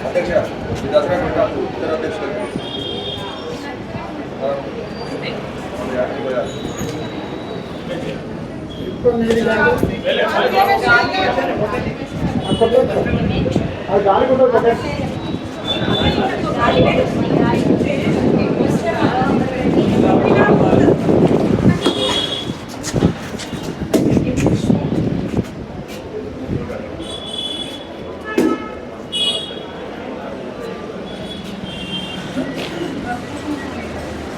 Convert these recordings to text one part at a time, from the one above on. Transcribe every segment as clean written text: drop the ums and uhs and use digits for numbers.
అధ్యక్ష ఈ దసరా పెట్టాలి ఇతర అధ్యక్షులకి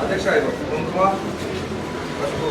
అధ్యక్ష కుంకుమ పసుపు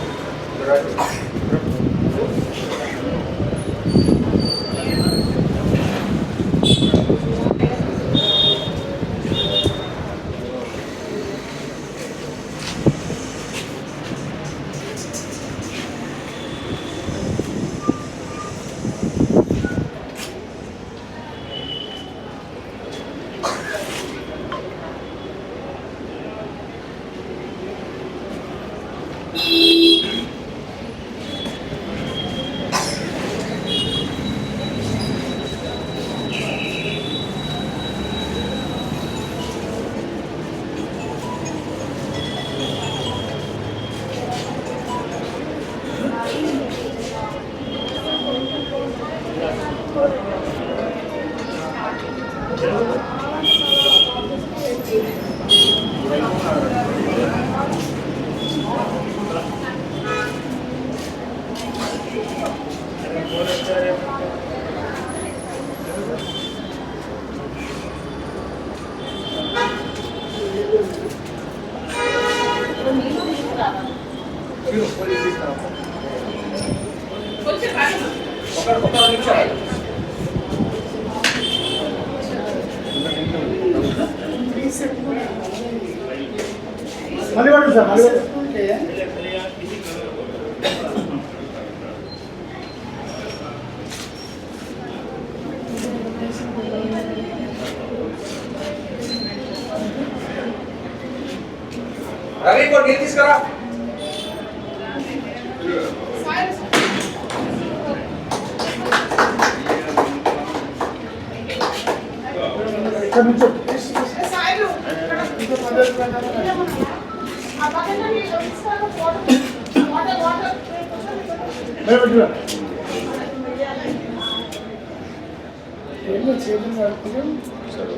ఒక నిమిషం మళ్ళీ పడండి సార్ మళ్ళీ రవి ఇంకో నీరు తీసుకురా ఇక్కడ నుంచి సరే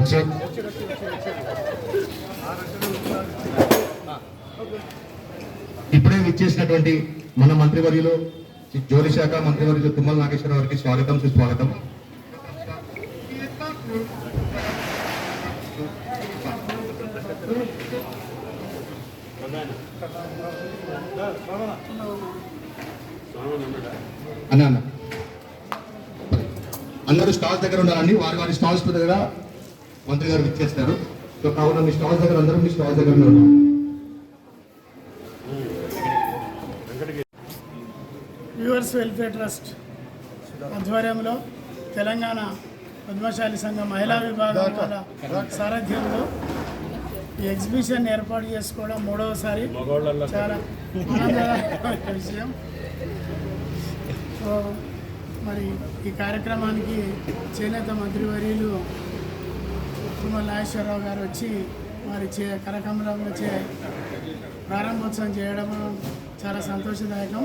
బుక్స్. ఇప్పుడే విచ్చేసినటువంటి మన మంత్రివర్యులు జోలి శాఖ మంత్రివర్యులు తుమ్మల నాగేశ్వరరావు గారికి స్వాగతం సుస్వాగతం. అన్న అందరూ స్టాల్స్ దగ్గర ఉండాలండి. వారి వారి స్టాల్స్ దగ్గర మంత్రి గారు ఇచ్చేస్తారు. సో కావున మీ స్టాల్స్ దగ్గర అందరూ మీ స్టాల్స్ దగ్గర ఉండాలి. వ్యూవర్స్ వెల్ఫేర్ ట్రస్ట్ ఆధ్వర్యంలో తెలంగాణ పద్మశాలి సంఘం మహిళా విభాగం వాళ్ళ సారథ్యంలో ఈ ఎగ్జిబిషన్ ఏర్పాటు చేసుకోవడం మూడవసారి. చాలా ఆనందకరమైన విషయం. సో మరి ఈ కార్యక్రమానికి చేనేత మంత్రివర్యులు తుమ్మల నాగేశ్వరరావు గారు వచ్చి మరి కరకమలంలో ప్రారంభోత్సవం చేయడం చాలా సంతోషదాయకం.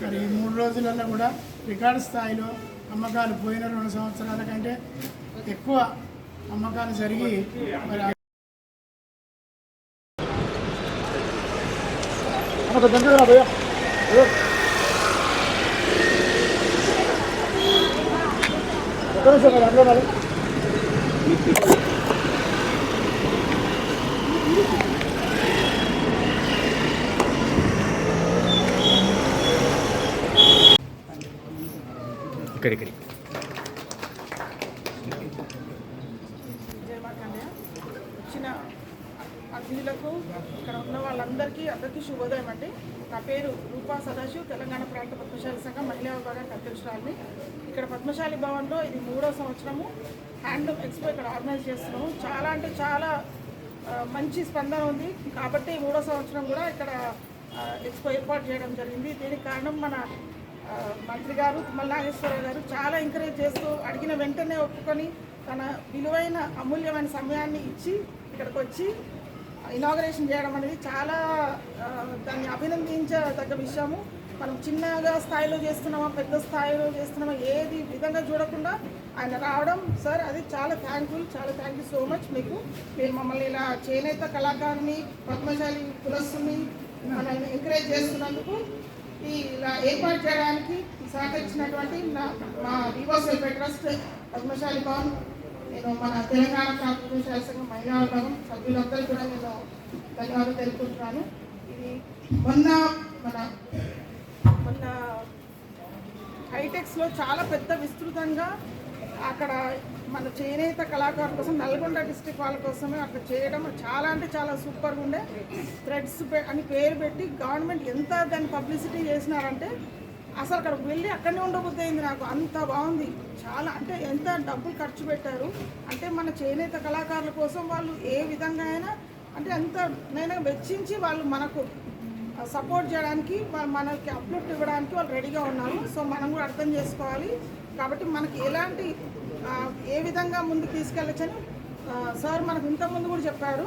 మరి ఈ 3 రోజులలో కూడా రికార్డు స్థాయిలో అమ్మకాలు పోయిన 2 సంవత్సరాల కంటే ఎక్కువ అమ్మకాలు జరిగి మరి ఇక్కడిక్కడి వచ్చిన అతిథులకు ఇక్కడ ఉన్న వాళ్ళందరికీ శుభోదయం అండి. నా పేరు రూపా సదాశివ్, తెలంగాణ ప్రాంత పద్మశాలి సంఘం మహిళా విభాగానికి అధ్యక్షురాలిని. ఇక్కడ పద్మశాలి భవన్లో ఇది 3వ సంవత్సరము హ్యాండ్లూమ్ ఎక్స్పో ఇక్కడ ఆర్గనైజ్ చేస్తున్నాము. చాలా అంటే చాలా మంచి స్పందన ఉంది. కాబట్టి 3వ సంవత్సరం కూడా ఇక్కడ ఎక్స్పో ఏర్పాటు చేయడం జరిగింది. దీనికి కారణం మన మంత్రి గారు తుమ్మల నాగేశ్వరరావు గారు చాలా ఎంకరేజ్ చేస్తూ అడిగిన వెంటనే ఒప్పుకొని తన విలువైన అమూల్యమైన సమయాన్ని ఇచ్చి ఇక్కడికి వచ్చి ఇనాగరేషన్ చేయడం అనేది చాలా దాన్ని అభినందించదగ్గ విషయము. మనం చిన్నగా స్థాయిలో చేస్తున్నామా పెద్ద స్థాయిలో చేస్తున్నామా ఏది విధంగా చూడకుండా ఆయన రావడం, సార్ అది చాలా థ్యాంక్ యూ సో మచ్ మీకు. మీరు మమ్మల్ని ఇలా చేనేత కళాకారుని పద్మశాలి కులస్తుని మనల్ని ఎంకరేజ్ చేస్తున్నందుకు ఇలా ఏర్పాటు చేయడానికి సహకరించినటువంటి మా వివోస్ వెల్ఫేర్ ట్రస్ట్ పద్మశాలి భవన్, నేను మన తెలంగాణ ప్రాంత పద్మశాలి సంఘం మహిళా విభాగం సభ్యులందరూ కూడా నేను ధన్యవాదాలు తెలుపుకుంటున్నాను. ఇది మొన్న హైటెక్స్లో చాలా పెద్ద విస్తృతంగా అక్కడ మన చేనేత కళాకారుల కోసం నల్గొండ డిస్ట్రిక్ట్ వాళ్ళ కోసమే అక్కడ చేయడం చాలా అంటే చాలా సూపర్గా ఉండే. థ్రెడ్స్ అని పేరు పెట్టి గవర్నమెంట్ ఎంత దాన్ని పబ్లిసిటీ చేసినారంటే అసలు అక్కడికి వెళ్ళి అక్కడనే ఉండబుద్ధి అయింది నాకు. అంత బాగుంది. చాలా అంటే ఎంత డబ్బులు ఖర్చు పెట్టారు అంటే మన చేనేత కళాకారుల కోసం వాళ్ళు ఏ విధంగా అయినా అంటే అంత నేను వెచ్చించి వాళ్ళు మనకు సపోర్ట్ చేయడానికి మనకి అప్లోడ్ ఇవ్వడానికి వాళ్ళు రెడీగా ఉన్నారు. సో మనం కూడా అర్థం చేసుకోవాలి. కాబట్టి మనకి ఎలాంటి ఏ విధంగా ముందుకు తీసుకెళ్ళచ్చని సార్ మనకు ఇంతకుముందు కూడా చెప్పారు.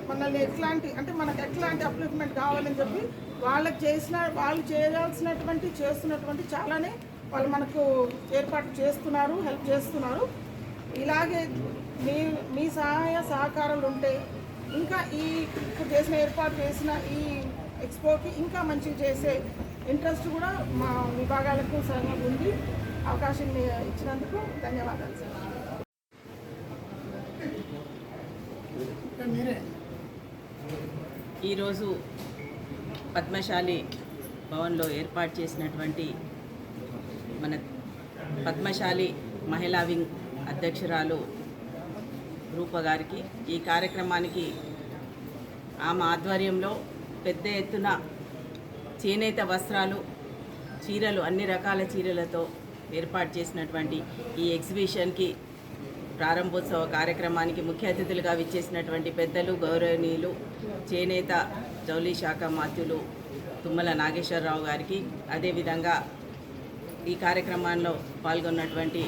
మనల్ని ఎట్లాంటి అంటే మనకు ఎట్లాంటి అప్లిఫ్మెంట్ కావాలని చెప్పి వాళ్ళు చేస్తున్నటువంటి చాలానే వాళ్ళు మనకు ఏర్పాటు చేస్తున్నారు, హెల్ప్ చేస్తున్నారు. ఇలాగే మీ సహాయ సహకారాలు ఉంటే ఇంకా ఇప్పుడు ఏర్పాటు చేసిన ఈ ఎక్స్పోకి ఇంకా మంచిగా చేసే ఇంట్రెస్ట్ కూడా మా విభాగాలకు సంఘం ఉంది. అవకాశం ఇచ్చినందుకు ధన్యవాదాలు సార్. ఈరోజు పద్మశాలి భవన్లో ఏర్పాటు చేసినటువంటి మన పద్మశాలి మహిళా వింగ్ అధ్యక్షురాలు రూప గారికి ఈ కార్యక్రమానికి ఆమె ఆధ్వర్యంలో పెద్ద ఎత్తున చేనేత వస్త్రాలు, చీరలు, అన్ని రకాల చీరలతో ఏర్పాటు చేసినటువంటి ఈ ఎగ్జిబిషన్కి ప్రారంభోత్సవ కార్యక్రమానికి ముఖ్య అతిథులుగా విచ్చేసినటువంటి పెద్దలు, గౌరవనీయులు చేనేత జౌళి శాఖ మాత్యులు తుమ్మల నాగేశ్వరరావు గారికి, అదేవిధంగా ఈ కార్యక్రమంలో పాల్గొన్నటువంటి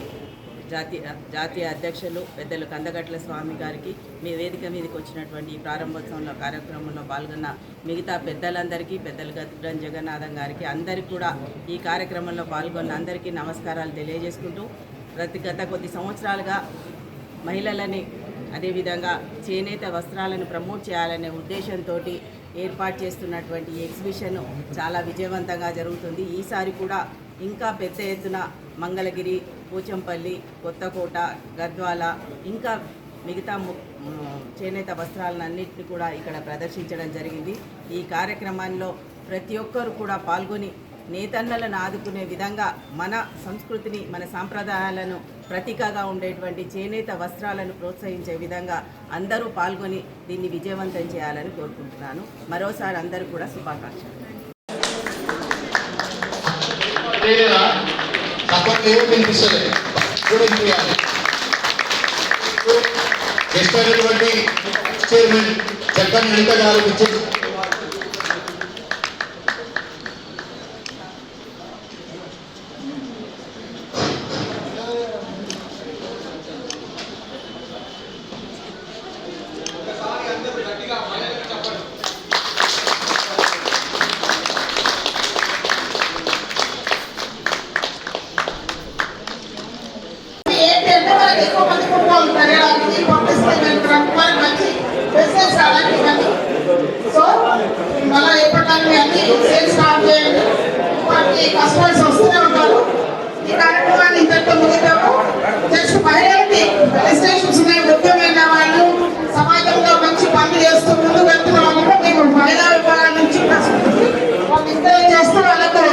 జాతీయ అధ్యక్షులు పెద్దలు కందగట్ల స్వామి గారికి, మీ వేదిక మీదకి వచ్చినటువంటి ఈ ప్రారంభోత్సవంలో కార్యక్రమంలో పాల్గొన్న మిగతా పెద్దలందరికీ, పెద్దలు గద్రం జగన్నాథం గారికి, అందరికీ కూడా ఈ కార్యక్రమంలో పాల్గొన్న అందరికీ నమస్కారాలు తెలియజేసుకుంటూ, గత కొద్ది సంవత్సరాలుగా మహిళలని అదేవిధంగా చేనేత వస్త్రాలను ప్రమోట్ చేయాలనే ఉద్దేశంతో ఏర్పాటు చేస్తున్నటువంటి ఈ ఎగ్జిబిషన్ చాలా విజయవంతంగా జరుగుతుంది. ఈసారి కూడా ఇంకా పెద్ద ఎత్తున మంగళగిరి, పోచంపల్లి, కొత్తకోట, గద్వాల ఇంకా మిగతా చేనేత వస్త్రాలన్నింటినీ కూడా ఇక్కడ ప్రదర్శించడం జరిగింది. ఈ కార్యక్రమంలో ప్రతి ఒక్కరు కూడా పాల్గొని నేతన్నలను ఆదుకునే విధంగా మన సంస్కృతిని, మన సాంప్రదాయాలను ప్రతీకగా ఉండేటువంటి చేనేత వస్త్రాలను ప్రోత్సహించే విధంగా అందరూ పాల్గొని దీన్ని విజయవంతం చేయాలని కోరుకుంటున్నాను. మరోసారి అందరూ కూడా శుభాకాంక్షలు. చైర్మన్ జగ్గన్ లలిత గారు కస్టమర్స్ వస్తూనే ఉంటారు. ఈ కార్యక్రమాన్ని ఇంతటితో ముగిద్దాము. నెక్స్ట్ మహిళలకి రిజిస్ట్రేషన్స్ ఉన్నాయి. ముఖ్యమైన వాళ్ళు సమాజంలో మంచి పనులు చేస్తూ ముందుకు వెళ్తున్న వాళ్ళకు మీకు మహిళా విభాగాల నుంచి వాళ్ళు ఇంటర్ చేస్తూ వాళ్ళకు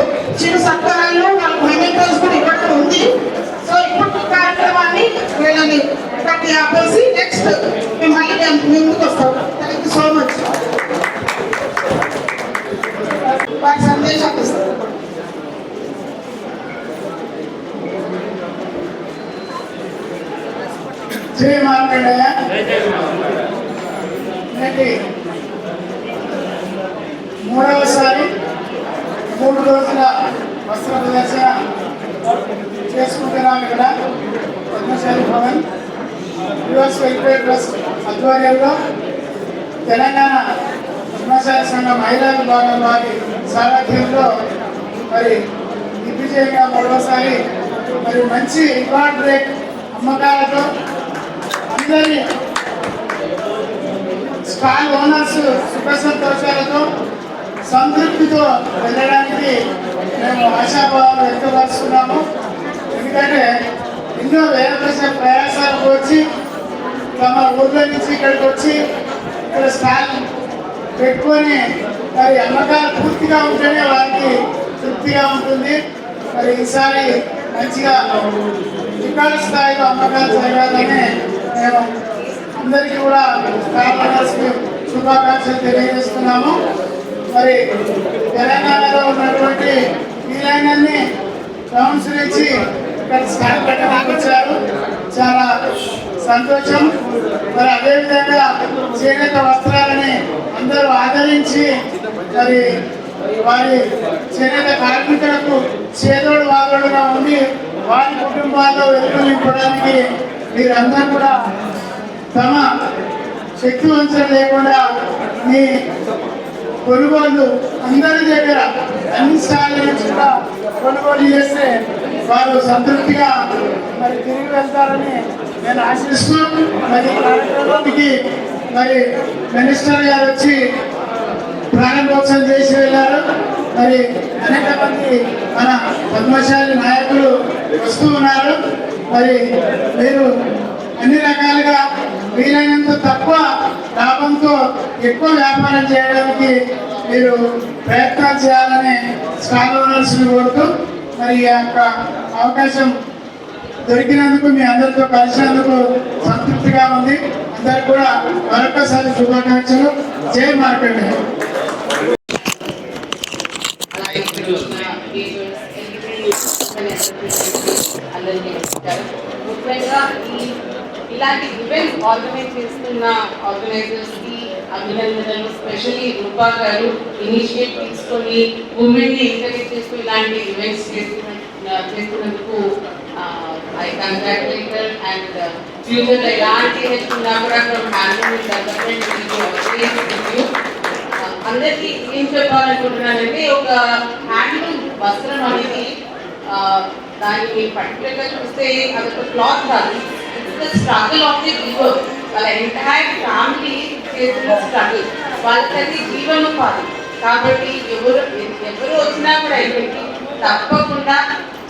చిరు సత్కారాలు, వాళ్ళకు మెమెంటోస్ కూడా ఇవ్వడం ఉంది. సో ఇప్పుడు కార్యక్రమాన్ని వీళ్ళని ఒకటి ఆపేసి నెక్స్ట్ మేము మళ్ళీ ముందుకు వస్తాం. Thank you so much. వారి సందేశాలు ఇస్తాం. జై మార్కండేయ. నేటి 3వసారి 3 రోజుల వస్త్ర ప్రదర్శన చేసుకుంటున్నాం. ఇక్కడ Padmashali Bhavan US welfare trust ఆధ్వర్యంలో తెలంగాణ పద్మశాలి సంఘ మహిళా విభాగం వారి సారథ్యంలో మరి దిగ్విజయంగా 3వసారి మరి మంచి రికార్డ్ బ్రేక్ అమ్మకాలతో అందరి స్టాల్ ఓనర్స్ సుఖ సంతోషాలతో సంతృప్తితో వెళ్ళడానికి మేము ఆశాభావాలు వ్యక్తపరుస్తున్నాము. ఎందుకంటే ఎన్నో వేల ప్రయాసాలకు వచ్చి తమ ఊళ్ళో నుంచి ఇక్కడికి వచ్చి ఇక్కడ స్టాల్ పెట్టుకొని మరి అమ్మకాలు పూర్తిగా ఉంటేనే వారికి తృప్తిగా ఉంటుంది. మరి ఈసారి మంచిగా రికార్డు స్థాయిలో అమ్మకాలు జరగాలని మేము అందరికీ కూడా కార్పొరేటర్స్కి శుభాకాంక్షలు తెలియజేస్తున్నాము. మరి తెలంగాణలో ఉన్నటువంటి వీలైనన్ని టౌన్స్ నుంచి ఇక్కడ స్టాల్ పెట్టడానికి వచ్చారు. చాలా సంతోషం. మరి అదేవిధంగా చేనేత వస్త్రాలని అందరూ ఆదరించి మరి వారి చేనేత కార్మికులకు చేదోడు వాదోడుగా ఉండి వారి కుటుంబాల్లో వెలుగు నింపడానికి మీరందరూ కూడా తమ శక్తి వంచన లేకుండా మీ కొనుగోలు అందరి దగ్గర అన్ని స్థాయిల నుంచి కూడా కొనుగోలు చేస్తే వారు సంతృప్తిగా మరి తిరిగి వెళ్తారని నేను ఆశిస్తూ మరి కార్యక్రమానికి మరి మినిస్టర్ గారు వచ్చి ప్రారంభోత్సవం చేసి వెళ్ళారు. మరి అనేక మంది మన పద్మశాలి నాయకులు వస్తూ ఉన్నారు. మరి మీరు అన్ని రకాలుగా వీలైనంత తక్కువ లాభంతో ఎక్కువ వ్యాపారం చేయడానికి మీరు ప్రయత్నాలు చేయాలని స్టాల్ ఓనర్స్ని కోరుతూ మరి ఈ యొక్క అవకాశం దొరికినందుకు మీ అందరితో కలిసినందుకు సంతృప్తిగా ఉంది. అందరికి కూడా మరొకసారి శుభాకాంక్షలు. జై మార్కండేయ. ముఖ్యంగా ఇలాంటి ఈవెంట్స్ ఆర్గనైజ్ చేస్తున్న ఆర్గనైజర్స్కి అభినందనలు. స్పెషల్లీ రూపా గారు ఇనిషియేట్ తీసుకొని ఉమెన్ని ఎంకరేజ్ చేస్తూ ఇలాంటి ఈవెంట్స్ చేస్తున్నందుకు ఐ కంగ్రాచులేట్ హర్. అండ్ ఫ్యూచర్లో ఎలాంటి హెల్ప్ ఉన్నా కూడా ఫ్రమ్ హ్యాండ్లూమ్ డెవలప్మెంట్ అందరికీ ఏం చెప్పాలనుకుంటున్నానంటే ఒక హ్యాండ్లూమ్ వస్త్రం అనేది దాన్ని పర్టికులర్గా చూస్తే అదొక క్లాత్ కాదు. It's the struggle of the weaver. వాళ్ళ ఎంటైర్ ఫ్యామిలీ చేస్తున్న స్ట్రగుల్, వాళ్ళకి జీవనోపాధి. కాబట్టి ఎవరు వచ్చినా కూడా ఇక్కడికి తప్పకుండా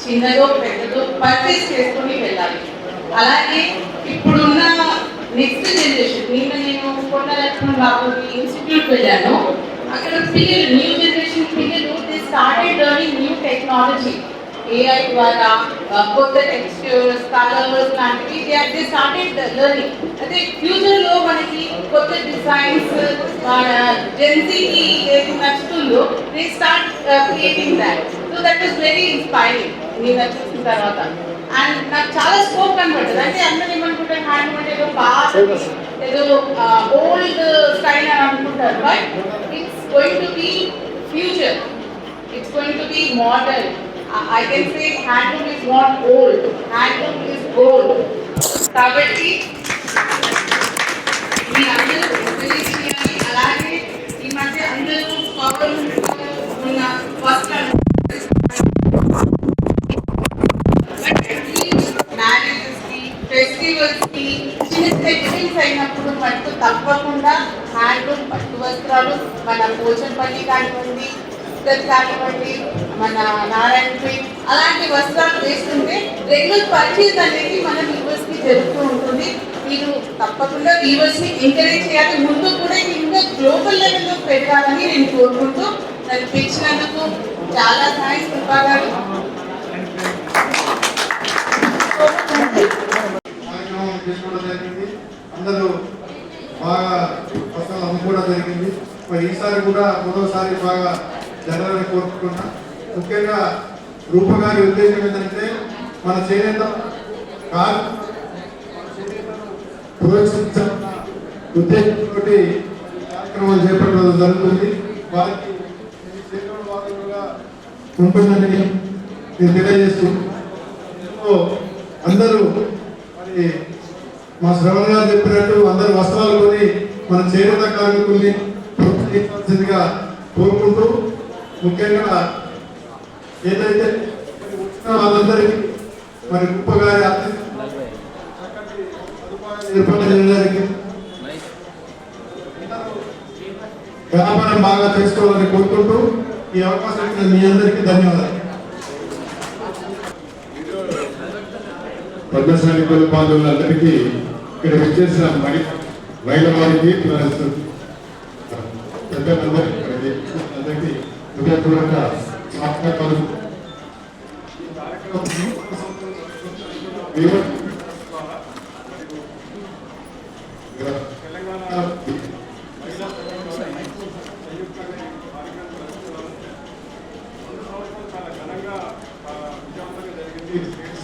చిన్నదో పెద్దదో పర్చేస్ చేసుకొని వెళ్ళాలి. అలాగే ఇప్పుడున్న నెక్స్ట్ జనరేషన్, నిన్న నేను కొండలక్ష్మణ బాబు ఇన్స్టిట్యూట్ వెళ్ళాను. అక్కడ పిల్లలు, న్యూ జనరేషన్ పిల్లలు, they started learning new technology. AI ద్వారా కొత్త టెక్స్చర్స్, కలర్స్ లాంటివి దే స్టార్టెడ్ లెర్నింగ్. అయితే ఫ్యూచర్లో మనకి కొత్త డిజైన్స్, జెన్సీకి ఏది నచ్చుతుందో they start creating that. So that is very inspiring నేను చూసిన తర్వాత. అండ్ నాకు చాలా స్కోప్ కనబడుతుంది. అంటే అందరూ ఏమనుకుంటారు, హ్యాండ్ అంటే ఏదో పాత, ఏదో ఓల్డ్ స్టైల్ అని అనుకుంటారు. But it's going to be future, it's going to be modern. I can say handloom is not old, handloom is gold. కాబట్టి మీ అందరూ తెలియజేయాలి. అలాగే ఈ మధ్య అందరూ పవర్ ఉన్న వస్త్రాలు, మ్యారేజెస్కి, ఫెస్టివల్స్కి, చిన్న సెగ్మెంట్స్ అయినప్పుడు మటుకు తప్పకుండా హ్యాండ్లూమ్ పట్టు వస్త్రాలు, మన పోచంపల్లి కానివ్వండి, కానివ్వండి, మన నారాయణపేట్ అలాంటి వస్త్రాలు వేస్తుంటే రెగ్యులర్ పర్చేజ్ అనేది మన వ్యూవర్స్కి జరుగుతూ ఉంటుంది. మీరు తప్పకుండా వ్యూవర్స్ని ఎంకరేజ్ చేయాలి. ముందు కూడా ఇంకా గ్లోబల్ లెవెల్లో పెరగాలని నేను కోరుకుంటూ నన్ను పిలిచినందుకు చాలా థ్యాంక్స్ కృపా గారు. అందరూ బాగా వస్త్రాలు అమ్ముకోవడం జరిగింది. మరి ఈసారి కూడా మొదటిసారి బాగా జరగాలని కోరుకుంటున్నా. ముఖ్యంగా రూప గారి ఉద్దేశం ఏంటంటే మన చేనేత ప్రోత్సహించాలన్న ఉద్దేశంతో కార్యక్రమాలు చేపట్టడం జరుగుతుంది. వారికి ఉంటుందని నేను తెలియజేస్తూ అందరూ మరి మా శ్రవణ గారు చెప్పినట్టు అందరూ వస్త్రాలు కొని మన చేనేత కార్మికుల్ని ప్రోత్సహించాల్సిందిగా కోరుకుంటూ, ముఖ్యంగా ఏదైతే వచ్చిన వాళ్ళందరికీ మరి గొప్ప గారి ఏర్పాటు చేయడానికి వ్యాపారం బాగా చేసుకోవాలని కోరుకుంటూ ఈ అవకాశం ఇచ్చిన మీ అందరికీ ధన్యవాదాలు. పద్మశాలి పాల్గొన్నందరికీ ఇక్కడ విచ్చేసిన మహిళ వారికి పెద్దలందరికీ హృదయపూర్వక స్వాగతాలు.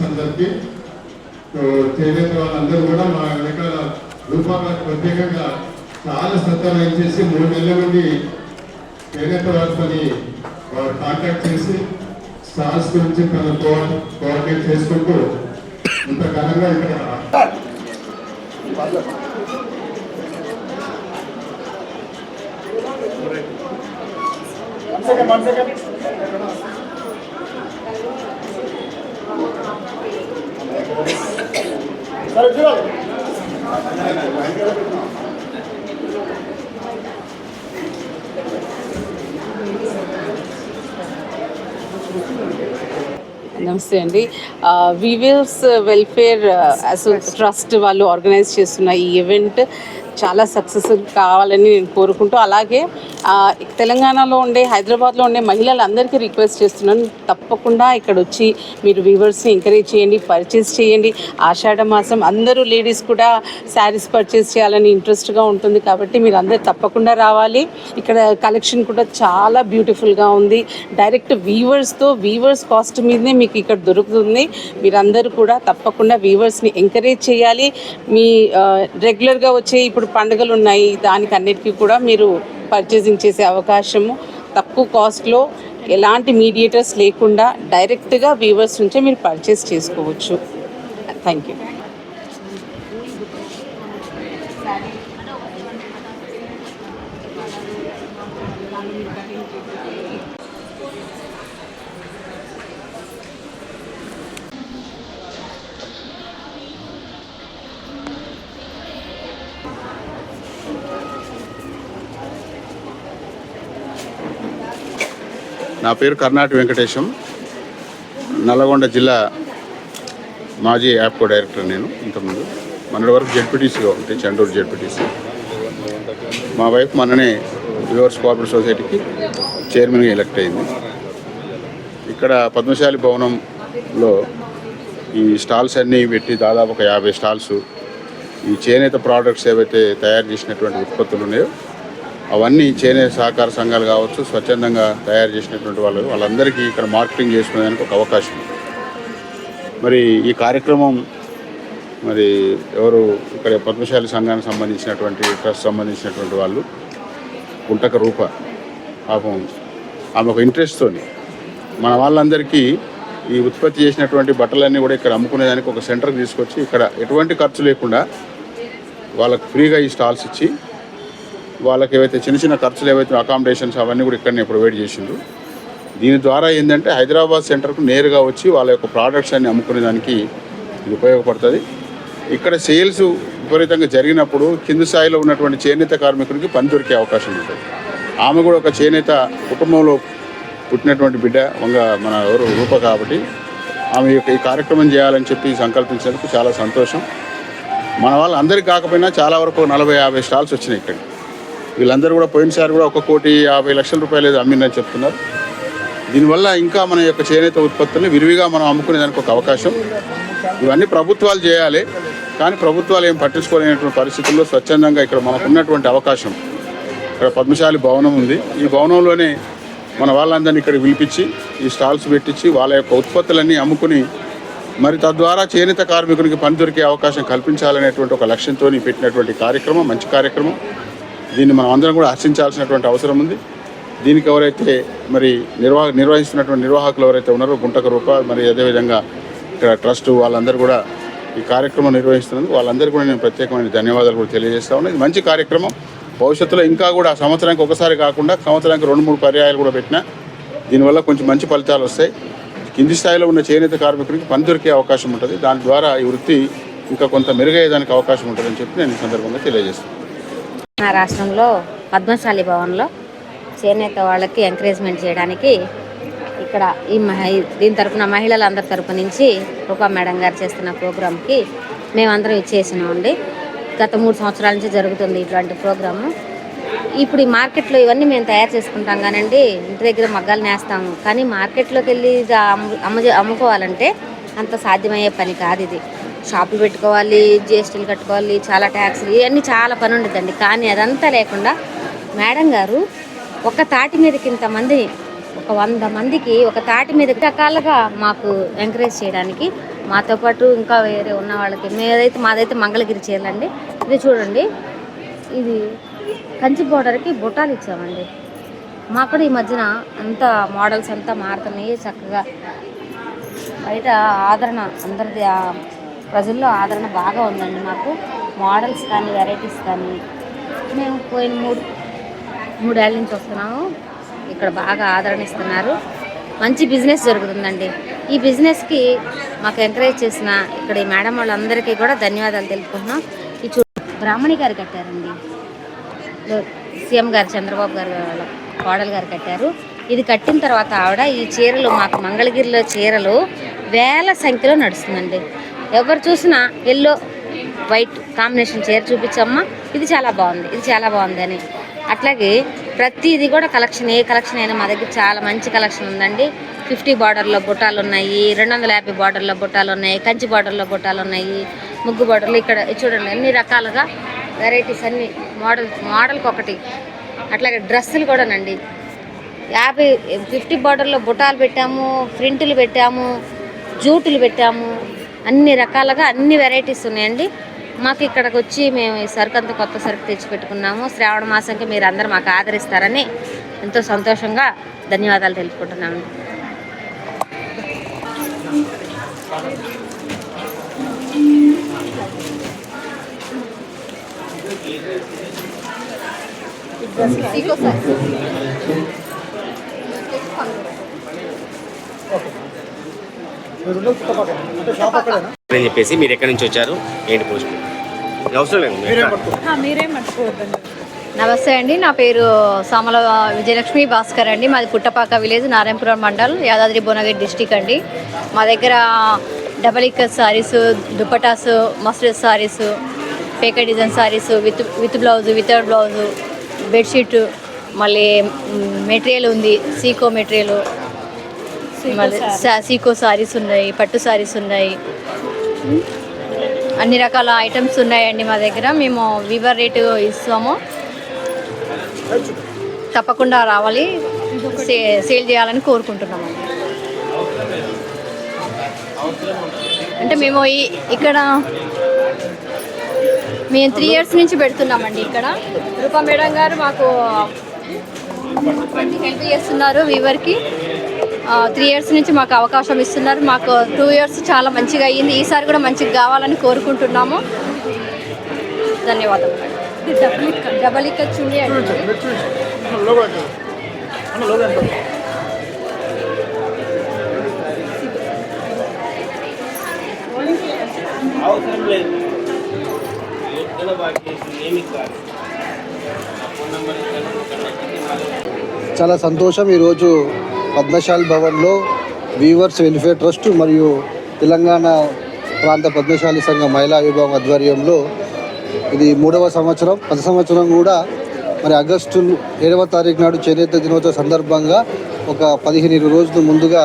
అందరికీ చేనేత వాళ్ళందరూ కూడా మా వెనకాల రూపాయలకు ప్రత్యేకంగా చాలా శ్రద్ధ వహించేసి 3 నెలల నుండి చేనేత వాళ్ళని కాంటాక్ట్ చేసి స్టాల్స్ గురించి కోఆర్డినేట్ చేసుకుంటూ ఇంత ఘనంగా ఇక్కడ నమస్తే అండి. వీవర్స్ వెల్ఫేర్ ట్రస్ట్ వాళ్ళు ఆర్గనైజ్ చేస్తున్న ఈ ఈవెంట్ చాలా సక్సెస్ఫుల్ కావాలని నేను కోరుకుంటూ, అలాగే తెలంగాణలో ఉండే, హైదరాబాద్లో ఉండే మహిళలందరికీ రిక్వెస్ట్ చేస్తున్నాను, తప్పకుండా ఇక్కడ వచ్చి మీరు వీవర్స్ని ఎంకరేజ్ చేయండి, పర్చేస్ చేయండి. ఆషాఢ మాసం అందరూ లేడీస్ కూడా శారీస్ పర్చేస్ చేయాలని ఇంట్రెస్ట్గా ఉంటుంది. కాబట్టి మీరు అందరు తప్పకుండా రావాలి. ఇక్కడ కలెక్షన్ కూడా చాలా బ్యూటిఫుల్గా ఉంది. డైరెక్ట్ వీవర్స్ కాస్ట్ మీదనే మీకు ఇక్కడ దొరుకుతుంది. మీరందరూ కూడా తప్పకుండా వీవర్స్ని ఎంకరేజ్ చేయాలి. మీ రెగ్యులర్గా వచ్చే ఇప్పుడు పండుగలు ఉన్నాయి, దానికి అన్నిటికీ కూడా మీరు పర్చేసింగ్ చేసే అవకాశము, తక్కువ కాస్ట్లో ఎలాంటి మీడియేటర్స్ లేకుండా డైరెక్ట్గా వీవర్స్ నుంచే మీరు పర్చేస్ చేసుకోవచ్చు. Thank you. నా పేరు కర్ణాటి వెంకటేశం, నల్లగొండ జిల్లా మాజీ యాప్కో డైరెక్టర్. నేను ఇంతకుముందు మొన్నటి వరకు జెడ్పీటీసీగా ఉంటే చండూరు జెడ్పీటీసీ. మా వైఫ్ మొన్ననే వ్యూవర్స్ కోఆపరేటివ్ సొసైటీకి చైర్మన్గా ఎలక్ట్ అయింది. ఇక్కడ పద్మశాలి భవనంలో ఈ స్టాల్స్ అన్నీ పెట్టి దాదాపు ఒక 50 స్టాల్స్ ఈ చేనేత ప్రోడక్ట్స్ ఏవైతే తయారు చేసినటువంటి ఉత్పత్తులు ఉన్నాయో అవన్నీ చేనేత సహకార సంఘాలు కావచ్చు, స్వచ్ఛందంగా తయారు చేసినటువంటి వాళ్ళందరికీ ఇక్కడ మార్కెటింగ్ చేసుకునేదానికి ఒక అవకాశం. మరి ఈ కార్యక్రమం మరి ఎవరు ఇక్కడ పద్మశాలి సంఘానికి సంబంధించినటువంటి ట్రస్ట్ సంబంధించినటువంటి వాళ్ళు గుంటక రూప పాపం ఆమె ఒక ఇంట్రెస్ట్తో మన వాళ్ళందరికీ ఈ ఉత్పత్తి చేసినటువంటి బట్టలన్నీ కూడా ఇక్కడ అమ్ముకునేదానికి ఒక సెంటర్కి తీసుకొచ్చి ఇక్కడ ఎటువంటి ఖర్చు లేకుండా వాళ్ళకి ఫ్రీగా ఈ స్టాల్స్ ఇచ్చి వాళ్ళకి ఏవైతే చిన్న చిన్న ఖర్చులు ఏవైతే అకామిడేషన్స్ అవన్నీ కూడా ఇక్కడనే ప్రొవైడ్ చేసిండ్రు. దీని ద్వారా ఏంటంటే హైదరాబాద్ సెంటర్కు నేరుగా వచ్చి వాళ్ళ యొక్క ప్రోడక్ట్స్ అన్ని అమ్ముకునేదానికి ఇది ఉపయోగపడుతుంది. ఇక్కడ సేల్స్ విపరీతంగా జరిగినప్పుడు కింది స్థాయిలో ఉన్నటువంటి చేనేత కార్మికుడికి పని దొరికే అవకాశం ఉంటుంది. ఆమె కూడా ఒక చేనేత కుటుంబంలో పుట్టినటువంటి బిడ్డ మన ఎవరు రూప కాబట్టి ఆమె యొక్క ఈ కార్యక్రమం చేయాలని చెప్పి సంకల్పించేందుకు చాలా సంతోషం. మన వాళ్ళందరికీ కాకపోయినా చాలా వరకు 40-50 స్టాల్స్ వచ్చినాయి ఇక్కడ. వీళ్ళందరూ కూడా పోయినసారి కూడా 1,50,00,000 రూపాయలు ఏదో అమ్మిందని చెప్తున్నారు. దీనివల్ల ఇంకా మన యొక్క చేనేత ఉత్పత్తుల్ని విరివిగా మనం అమ్ముకునేదానికి ఒక అవకాశం. ఇవన్నీ ప్రభుత్వాలు చేయాలి, కానీ ప్రభుత్వాలు ఏం పట్టించుకోలేనటువంటి పరిస్థితుల్లో స్వచ్ఛందంగా ఇక్కడ మనకు ఉన్నటువంటి అవకాశం. ఇక్కడ పద్మశాలి భవనం ఉంది. ఈ భవనంలోనే మన వాళ్ళందరినీ ఇక్కడ పిలిపించి ఈ స్టాల్స్ పెట్టించి వాళ్ళ యొక్క ఉత్పత్తులన్నీ అమ్ముకుని మరి తద్వారా చేనేత కార్మికునికి పని దొరికే అవకాశం కల్పించాలనేటువంటి ఒక లక్ష్యంతో పెట్టినటువంటి కార్యక్రమం మంచి కార్యక్రమం. దీన్ని మనం అందరం కూడా హర్షించాల్సినటువంటి అవసరం ఉంది. దీనికి ఎవరైతే మరి నిర్వహిస్తున్నటువంటి నిర్వాహకులు ఎవరైతే ఉన్నారో గుంటక రూప, మరి అదేవిధంగా ఇక్కడ ట్రస్ట్ వాళ్ళందరూ కూడా ఈ కార్యక్రమం నిర్వహిస్తున్నందుకు వాళ్ళందరికీ కూడా నేను ప్రత్యేకమైన ధన్యవాదాలు కూడా తెలియజేస్తా ఉన్నాను. ఇది మంచి కార్యక్రమం. భవిష్యత్తులో ఇంకా కూడా సంవత్సరానికి ఒకసారి కాకుండా సంవత్సరానికి 2-3 పర్యాయాలు కూడా పెట్టినా దీనివల్ల కొంచెం మంచి ఫలితాలు వస్తాయి. కింది స్థాయిలో ఉన్న చేనేత కార్మికుడికి పని దొరికే అవకాశం ఉంటుంది. దాని ద్వారా ఈ వృత్తి ఇంకా కొంత మెరుగయ్యేదానికి అవకాశం ఉంటుందని చెప్పి నేను ఈ సందర్భంగా తెలియజేస్తాను. నా రాష్ట్రంలో పద్మశాలి భవన్లో చేనేత వాళ్ళకి ఎంకరేజ్మెంట్ చేయడానికి ఇక్కడ దీని తరఫున మహిళలందరి తరపు నుంచి రూపా మేడం గారు చేస్తున్న ప్రోగ్రామ్కి మేమందరం ఇచ్చేసినామండి. గత 3 సంవత్సరాల నుంచి జరుగుతుంది ఇట్లాంటి ప్రోగ్రాము. ఇప్పుడు ఈ మార్కెట్లో ఇవన్నీ మేము తయారు చేసుకుంటాం కానండి, ఇంటి దగ్గర మగ్గాలు నేస్తాము. కానీ మార్కెట్లోకి వెళ్ళి అమ్ముకోవాలంటే అంత సాధ్యమయ్యే పని కాదు. ఇది షాపులు పెట్టుకోవాలి, జిఎస్టీలు కట్టుకోవాలి, చాలా ట్యాక్స్లు, ఇవన్నీ చాలా పని ఉంటుందండి. కానీ అదంతా లేకుండా మేడం గారు ఒక తాటి మీదకి ఇంతమంది, ఒక 100 మందికి ఒక తాటి మీద రకాలుగా మాకు ఎంకరేజ్ చేయడానికి మాతో పాటు ఇంకా వేరే ఉన్న వాళ్ళకి మాదైతే మంగళగిరి చీరలండి. ఇది చూడండి, ఇది కంచి బోర్డర్కి బుట్టాలు ఇచ్చామండి. మాకు కూడా ఈ మధ్యన అంతా మోడల్స్ అంతా మారుతున్నాయి. చక్కగా బయట ఆదరణ అందరిది ప్రజల్లో ఆదరణ బాగా ఉందండి. మాకు మోడల్స్ కానీ వెరైటీస్ కానీ మేము పోయిన 3 ఏళ్ళ నుంచి వస్తున్నాము. ఇక్కడ బాగా ఆదరణ ఇస్తున్నారు. మంచి బిజినెస్ జరుగుతుందండి. ఈ బిజినెస్కి మాకు ఎంకరేజ్ చేసిన ఇక్కడ ఈ మేడం వాళ్ళందరికీ కూడా ధన్యవాదాలు తెలుపుకుంటున్నాం. ఈ బ్రాహ్మణి గారు కట్టారండి, సీఎం గారు చంద్రబాబు గారు కోడలు గారు కట్టారు. ఇది కట్టిన తర్వాత ఆవిడ ఈ చీరలు మాకు మంగళగిరిలో చీరలు వేల సంఖ్యలో నడుస్తుందండి. ఎవరు చూసినా ఎల్లో వైట్ కాంబినేషన్ చీర చూపించమ్మా, ఇది చాలా బాగుంది, ఇది చాలా బాగుంది అని. అట్లాగే ప్రతిది కూడా కలెక్షన్, ఏ కలెక్షన్ అయినా మా దగ్గర చాలా మంచి కలెక్షన్ ఉందండి. 50 బార్డర్లో బుట్టాలు ఉన్నాయి, 250 బార్డర్లో బుట్టాలు ఉన్నాయి, కంచి బార్డర్లో బుట్టాలు ఉన్నాయి, ముగ్గు బార్డర్లు. ఇక్కడ చూడండి అన్ని రకాలుగా వెరైటీస్, అన్ని మోడల్కి ఒకటి. అట్లాగే డ్రెస్సులు కూడానండి 50 బార్డర్లో బుట్టాలు పెట్టాము, ప్రింటులు పెట్టాము, జూటులు పెట్టాము, అన్ని రకాలుగా అన్ని వెరైటీస్ ఉన్నాయండి. మాకు ఇక్కడికి వచ్చి మేము ఈ సరుకు అంతా కొత్త సరుకు తెచ్చిపెట్టుకున్నాము. శ్రావణ మాసంకి మీరు అందరూ మాకు ఆదరిస్తారని ఎంతో సంతోషంగా ధన్యవాదాలు తెలుపుకుంటున్నాము. అని చెప్పేసి మీరు ఎక్కడి నుంచి వచ్చారు, ఏంటి పోస్ట్ అవసరం లేదు, మీరేం పట్టుకోవద్దండి. నమస్తే అండి, నా పేరు సామల విజయలక్ష్మి భాస్కర్ అండి. మాది పుట్టపాక విలేజ్, నారాయణపురం మండల్, యాదాద్రి భువనగిరి డిస్టిక్ అండి. మా దగ్గర డబల్ ఇక్కత్ సారీస్, దుపటాస్, మస్టర్డ్ సారీస్, పేక design saris with blouse, without blouse, bedsheet, మళ్ళీ మెటీరియల్ ఉంది, సీకో మెటీరియల్, మళ్ళీ సీకో సారీస్ ఉన్నాయి, పట్టు సారీస్ ఉన్నాయి, అన్ని రకాల ఐటమ్స్ ఉన్నాయండి మా దగ్గర. మేము వీవర్ రేటు ఇస్తాము, తప్పకుండా రావాలి, సేల్ చేయాలని కోరుకుంటున్నాము. అంటే మేము ఇక్కడ మేము 3 years నుంచి పెడుతున్నామండి. ఇక్కడ రూపా మేడం గారు మాకు హెల్ప్ చేస్తున్నారు వీవర్కి. 3 years నుంచి మాకు అవకాశం ఇస్తున్నారు. మాకు 2 years చాలా మంచిగా అయ్యింది. ఈసారి కూడా మంచిగా కావాలని కోరుకుంటున్నాము. ధన్యవాదాలు. డబల్ ఇక్క చూడండి అవసరం లేదు. చాలా సంతోషం. ఈరోజు పద్మశాలి భవన్లో వీవర్స్ వెల్ఫేర్ ట్రస్ట్ మరియు తెలంగాణ ప్రాంత పద్మశాలి సంఘ మహిళా విభాగం ఆధ్వర్యంలో ఇది 3వ సంవత్సరం. ప్రతి సంవత్సరం కూడా మరి ఆగస్టు 7వ తారీఖు నాడు చేనేత దినోత్సవ సందర్భంగా ఒక 15 రోజుల ముందుగా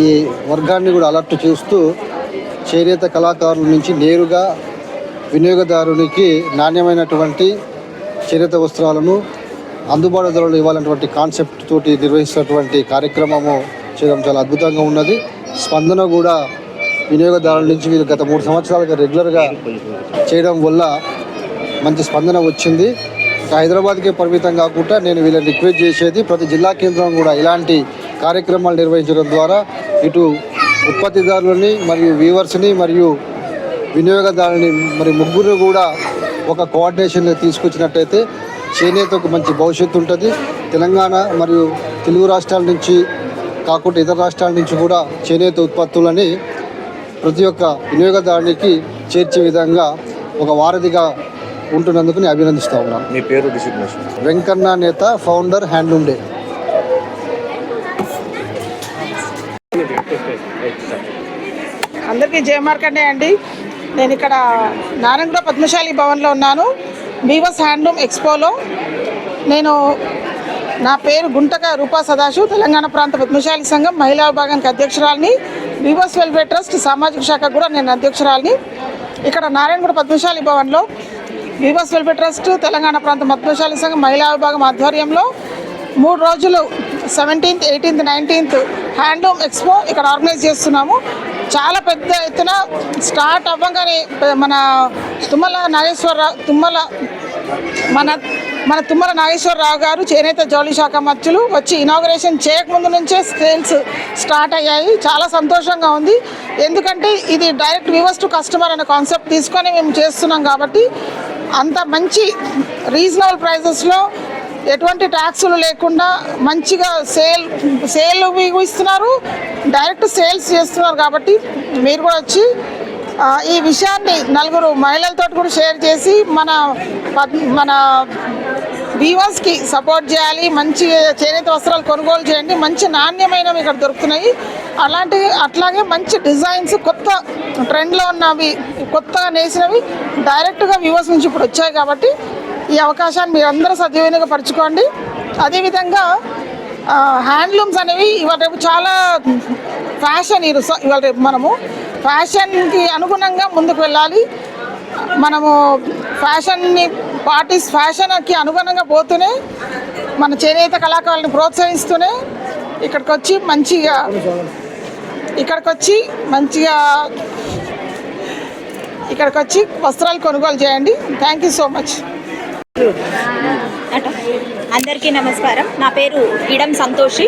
ఈ వర్గాన్ని కూడా అలర్ట్ చేస్తూ చేనేత కళాకారుల నుంచి నేరుగా వినియోగదారునికి నాణ్యమైనటువంటి చేనేత వస్త్రాలను అందుబాటు ధరలు ఇవ్వాలన్నటువంటి కాన్సెప్ట్ తోటి నిర్వహిస్తున్నటువంటి కార్యక్రమము చేయడం చాలా అద్భుతంగా ఉన్నది. స్పందన కూడా వినియోగదారుల నుంచి వీళ్ళు గత 3 సంవత్సరాలుగా రెగ్యులర్గా చేయడం వల్ల మంచి స్పందన వచ్చింది. హైదరాబాద్కే పరిమితం కాకుండా నేను వీళ్ళని రిక్వెస్ట్ చేసేది ప్రతి జిల్లా కేంద్రం కూడా ఇలాంటి కార్యక్రమాలు నిర్వహించడం ద్వారా ఇటు ఉత్పత్తిదారులని మరియు వీవర్స్ని మరియు వినియోగదారుని మరి ముగ్గురు కూడా ఒక కోఆర్డినేషన్ తీసుకొచ్చినట్టయితే చేనేతకు మంచి భవిష్యత్తు ఉంటుంది. తెలంగాణ మరియు తెలుగు రాష్ట్రాల నుంచి కాకుండా ఇతర రాష్ట్రాల నుంచి కూడా చేనేత ఉత్పత్తులని ప్రతి ఒక్క వినియోగదారునికి చేర్చే విధంగా ఒక వారధిగా ఉంటున్నందుకు నేను అభినందిస్తూ ఉన్నాను. మీ పేరు? వెంకన్న నేత, ఫౌండర్, హ్యాండ్లూమ్ డే. అందరికీ జయ మార్కండే అండి. నేను ఇక్కడ నారాయణగూడ పద్మశాలి భవన్లో ఉన్నాను, వీవర్స్ హ్యాండ్లూమ్ ఎక్స్పోలో. నా పేరు గుంటక రూపా సదాశివ్, తెలంగాణ ప్రాంత పద్మశాలి సంఘం మహిళా విభాగానికి అధ్యక్షురాలిని, వీవర్స్ వెల్ఫేర్ ట్రస్ట్ సామాజిక శాఖ కూడా నేను అధ్యక్షురాలిని. ఇక్కడ నారాయణగూడ పద్మశాలి భవన్లో వీవర్స్ వెల్ఫేర్ ట్రస్ట్, తెలంగాణ ప్రాంత పద్మశాలి సంఘం మహిళా విభాగం ఆధ్వర్యంలో 3 రోజులు 17th, 18th, 19th handloom expo ఇక్కడ ఆర్గనైజ్ చేస్తున్నాము. చాలా పెద్ద ఎత్తున స్టార్ట్ అవ్వగానే మన తుమ్మల నాగేశ్వరరావు గారు చేనేత జౌళి శాఖ మంత్రులు వచ్చి ఇనాగరేషన్ చేయకముందు నుంచే సేల్స్ స్టార్ట్ అయ్యాయి. చాలా సంతోషంగా ఉంది. ఎందుకంటే ఇది డైరెక్ట్ వ్యూవర్స్ టు కస్టమర్ అనే కాన్సెప్ట్ తీసుకొని మేము చేస్తున్నాం కాబట్టి అంత మంచి రీజనబుల్ ప్రైజెస్లో ఎటువంటి ట్యాక్సులు లేకుండా మంచిగా సేల్ ఇస్తున్నారు, డైరెక్ట్ సేల్స్ చేస్తున్నారు. కాబట్టి మీరు కూడా వచ్చి ఈ విషయాన్ని 4 మహిళలతో కూడా షేర్ చేసి మన వీవర్స్కి సపోర్ట్ చేయాలి. మంచి చేనేత వస్త్రాలు కొనుగోలు చేయండి. మంచి నాణ్యమైనవి ఇక్కడ దొరుకుతున్నాయి. అట్లాగే మంచి డిజైన్స్, కొత్త ట్రెండ్లో ఉన్నవి, కొత్తగా నేసినవి డైరెక్ట్గా వ్యూవర్స్ నుంచి ఇప్పుడు వచ్చాయి. కాబట్టి ఈ అవకాశాన్ని మీరు అందరూ సద్వినియోగపరచుకోండి. అదేవిధంగా హ్యాండ్లూమ్స్ అనేవి ఇవాళ రేపు చాలా ఫ్యాషన్. ఇవాళ రేపు మనము ఫ్యాషన్కి అనుగుణంగా ముందుకు వెళ్ళాలి. మనము ఫ్యాషన్కి అనుగుణంగా పోతూనే మన చేనేత కళాకారులను ప్రోత్సహిస్తూనే ఇక్కడికి వచ్చి వస్త్రాలు కొనుగోలు చేయండి. Thank you so much. అందరికీ నమస్కారం. నా పేరు ఇడం సంతోషి.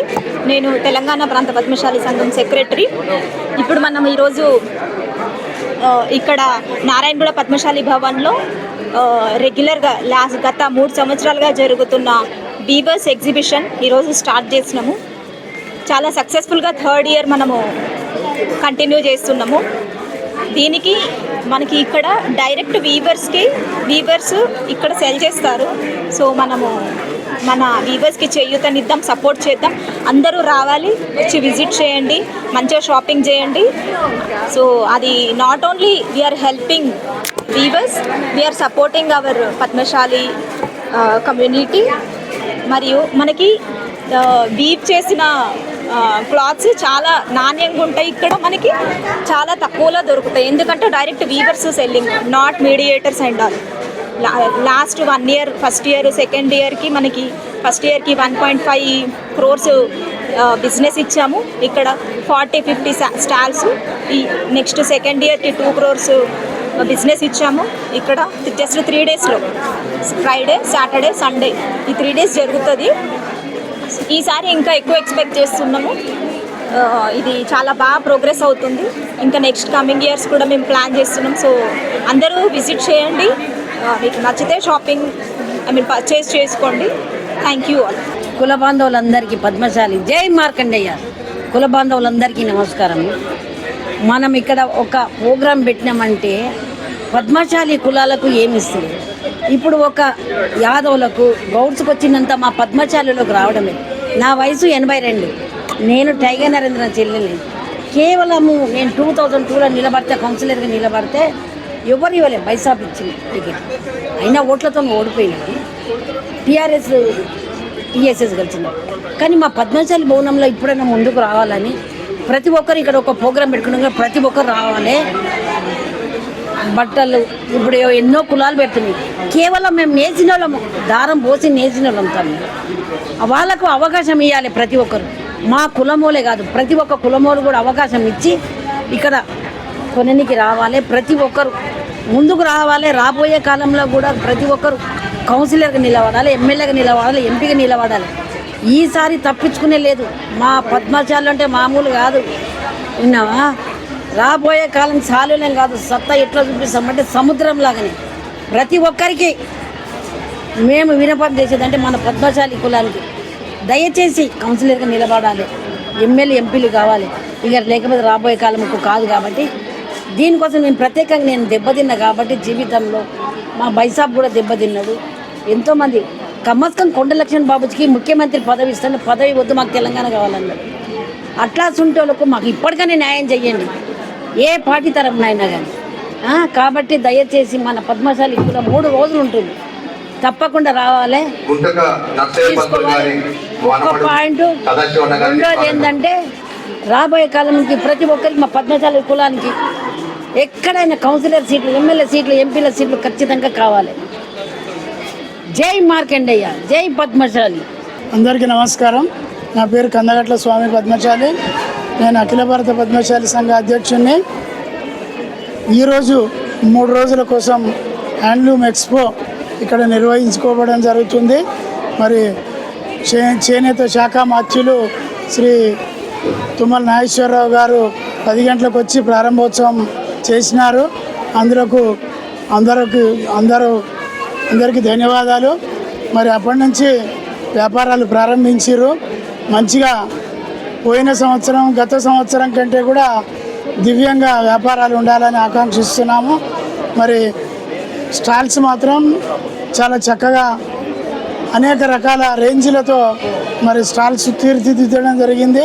నేను తెలంగాణ ప్రాంత పద్మశాలి సంఘం సెక్రటరీ. ఇప్పుడు మనం ఈరోజు ఇక్కడ నారాయణగూడ పద్మశాలి భవన్లో రెగ్యులర్గా గత 3 సంవత్సరాలుగా జరుగుతున్న వీవర్స్ ఎగ్జిబిషన్ ఈరోజు స్టార్ట్ చేసినాము. చాలా సక్సెస్ఫుల్గా 3rd year మనము కంటిన్యూ చేస్తున్నాము. దీనికి మనకి ఇక్కడ డైరెక్ట్ వీవర్స్ ఇక్కడ సెల్ చేస్తారు. సో మనము మన వీవర్స్కి చేయూతనిద్దాం, సపోర్ట్ చేద్దాం. అందరూ రావాలి, వచ్చి విజిట్ చేయండి, మంచిగా షాపింగ్ చేయండి. సో అది not only we are helping weavers, we are supporting our Padmashali community. మరియు మనకి వీవ్ చేసిన క్లాత్స్ చాలా నాణ్యంగా ఉంటాయి. ఇక్కడ మనకి చాలా తక్కువలో దొరుకుతాయి, ఎందుకంటే direct weavers selling, not mediators and all. Last 1 year, first year second ఇయర్కి మనకి ఫస్ట్ ఇయర్కి 1.5 crores బిజినెస్ ఇచ్చాము. ఇక్కడ 40-50 స్టాల్స్. ఈ నెక్స్ట్ సెకండ్ ఇయర్కి 2 crores బిజినెస్ ఇచ్చాము. ఇక్కడ జస్ట్ 3 daysలో, ఫ్రైడే, సాటర్డే, సండే ఈ 3 days జరుగుతుంది. ఈసారి ఇంకా ఎక్కువ ఎక్స్పెక్ట్ చేస్తున్నాము. ఇది చాలా బాగా ప్రోగ్రెస్ అవుతుంది. ఇంకా నెక్స్ట్ కమింగ్ ఇయర్స్ కూడా మేము ప్లాన్ చేస్తున్నాం. సో అందరూ విజిట్ చేయండి, మీకు నచ్చితే షాపింగ్ పర్చేస్ చేసుకోండి. Thank you all. కుల బాంధవులందరికీ పద్మశాలి జై మార్కండేయ. కుల బాంధవులందరికీ నమస్కారం. మనం ఇక్కడ ఒక ప్రోగ్రాం పెట్టినామంటే పద్మశాలి కులాలకు ఏమిస్తుంది. ఇప్పుడు ఒక యాదవులకు గౌడ్స్కి వచ్చినంత మా పద్మశాలిలోకి రావడమే. నా వయసు 82. నేను టైగర్ నరేంద్ర చెల్లెల్ని. కేవలము నేను 2002లో నిలబడితే, కౌన్సిలర్గా నిలబడితే ఎవరు ఇవ్వలేదు, బైసాప్ ఇచ్చింది టికెట్. అయినా ఓట్లతో ఓడిపోయినాను. టీఎస్ఎస్ గెలిచింది. కానీ మా పద్మశాలి భవనంలో ఇప్పుడైనా ముందుకు రావాలని ప్రతి ఒక్కరు ఇక్కడ ఒక ప్రోగ్రాం పెట్టుకున్నాం. ప్రతి ఒక్కరు రావాలి. బట్టలు ఇప్పుడు ఎన్నో కులాలు పెడుతున్నాయి. కేవలం మేము నేసిన వాళ్ళము, దారం పోసి నేసిన వాళ్ళంతాము. వాళ్ళకు అవకాశం ఇవ్వాలి ప్రతి ఒక్కరు. మా కులమోలే కాదు, ప్రతి ఒక్క కులమోలు కూడా అవకాశం ఇచ్చి ఇక్కడ కొననికి రావాలి. ప్రతి ఒక్కరు ముందుకు రావాలి. రాబోయే కాలంలో కూడా ప్రతి ఒక్కరు కౌన్సిలర్గా నిలబడాలి, ఎమ్మెల్యేగా నిలబడాలి, ఎంపీగా నిలబడాలి. ఈసారి తప్పించుకునే లేదు. మా పద్మశాలు అంటే మామూలు కాదు, విన్నావా? రాబోయే కాలం సాలులేం కాదు, సత్తా ఎట్లా చూపిస్తామంటే సముద్రం లాగానే ప్రతి ఒక్కరికి మేము వినపం చేసేదంటే మన పద్మశాలి కులానికి దయచేసి కౌన్సిలర్గా నిలబడాలి, ఎమ్మెల్యే ఎంపీలు కావాలి. ఇక లేకపోతే రాబోయే కాలంకు కాదు. కాబట్టి దీనికోసం నేను ప్రత్యేకంగా నేను దెబ్బతిన్నా. కాబట్టి జీవితంలో మా బైసాబ్ కూడా దెబ్బతిన్నాడు. ఎంతోమంది కమ్మస్కం కొండలక్ష్మణ్ బాబుజీకి ముఖ్యమంత్రి పదవి ఇస్తాను, పదవి వద్దు మాకు తెలంగాణ కావాలన్నాడు. అట్లా సుంటోళ్ళకు మాకు ఇప్పటికనే న్యాయం చెయ్యండి, ఏ పార్టీ తరపునైనా కానీ. కాబట్టి దయచేసి మన పద్మశాలి కూడా 3 రోజులు ఉంటుంది, తప్పకుండా రావాలి, తీసుకోవాలి. ఒక పాయింట్. రెండోది ఏంటంటే రాబోయే కాలానికి ప్రతి ఒక్కరికి మా పద్మశాలి కులానికి ఎక్కడైనా కౌన్సిలర్ సీట్లు, ఎమ్మెల్యే సీట్లు, ఎంపీల సీట్లు ఖచ్చితంగా కావాలి. జై మార్కండేయ, జై పద్మశాలి. అందరికీ నమస్కారం. నా పేరు కందగట్ల స్వామి పద్మశాలి. నేను అఖిల భారత పద్మశాలి సంఘ అధ్యక్షుడిని. ఈరోజు 3 రోజుల కోసం హ్యాండ్లూమ్ ఎక్స్పో ఇక్కడ నిర్వహించుకోవడం జరుగుతుంది. మరి చేనేత శాఖ మాత్యులు శ్రీ తుమ్మల నాగేశ్వరరావు గారు 10 గంటలకు వచ్చి ప్రారంభోత్సవం చేసినారు. అందరికీ ధన్యవాదాలు. మరి అప్పటి నుంచి వ్యాపారాలు ప్రారంభించారు. మంచిగా పోయిన సంవత్సరం, గత సంవత్సరం కంటే కూడా దివ్యంగా వ్యాపారాలు ఉండాలని ఆకాంక్షిస్తున్నాము. మరి స్టాల్స్ మాత్రం చాలా చక్కగా అనేక రకాల రేంజ్లతో మరి స్టాల్స్ తీర్చిదిద్దడం జరిగింది.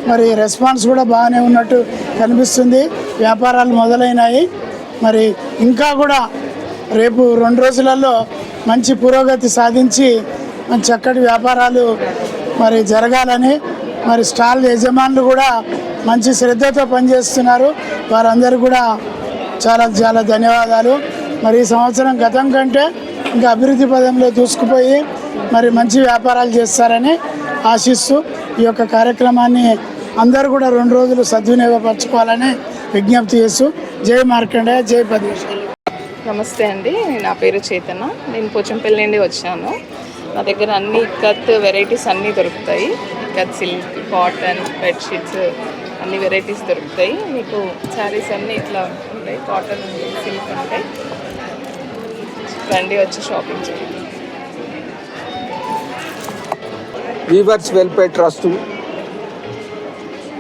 మరి రెస్పాన్స్ కూడా బాగానే ఉన్నట్టు కనిపిస్తుంది. వ్యాపారాలు మొదలైనాయి. మరి ఇంకా కూడా రేపు 2 రోజులలో మంచి పురోగతి సాధించి మంచి చక్కటి వ్యాపారాలు మరి జరగాలని, మరి స్టాల్ యజమానులు కూడా మంచి శ్రద్ధతో పనిచేస్తున్నారు. వారందరూ కూడా చాలా చాలా ధన్యవాదాలు. మరి ఈ సంవత్సరం గతం కంటే ఇంకా అభివృద్ధి పదంలో దూసుకుపోయి మరి మంచి వ్యాపారాలు చేస్తారని ఆశిస్తూ ఈ యొక్క కార్యక్రమాన్ని అందరూ కూడా 2 రోజులు సద్వినియోగపరచుకోవాలని విజ్ఞప్తి చేస్తూ జై మార్కండేయ, జై పద్మశాలి. నమస్తే అండి, నా పేరు చేతన. నేను పోచంపల్లి నుండి వచ్చాను. నా దగ్గర అన్ని ఇక్కత్ వెరైటీస్ అన్నీ దొరుకుతాయి. ఇక్కత్ సిల్క్, కాటన్, బెడ్షీట్స్ అన్ని వెరైటీస్ దొరుకుతాయి. మీకు శారీస్ అన్నీ ఇట్లా ఉంటాయి, కాటన్ ఉంది, సిల్క్ ఉంటాయి. రండి, వచ్చి షాపింగ్ చేయండి. Weavers welfare trust,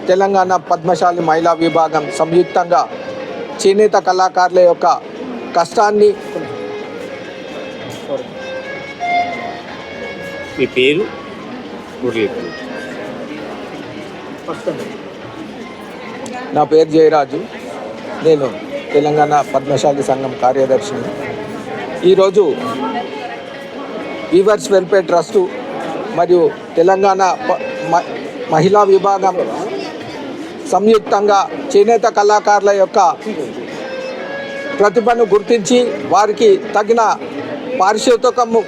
Telangana Padmashali మహిళా విభాగం సంయుక్తంగా చేనేత కళాకారుల యొక్క కష్టాన్ని మీ పేరు నా పేరు జయరాజు, నేను తెలంగాణ పద్మశాలి సంఘం కార్యదర్శిని. ఈరోజు వీవర్స్ వెల్ఫేర్ ట్రస్టు మరియు తెలంగాణ మహిళా విభాగం సంయుక్తంగా చేనేత కళాకారుల యొక్క ప్రతిభను గుర్తించి వారికి తగిన పారితోషికము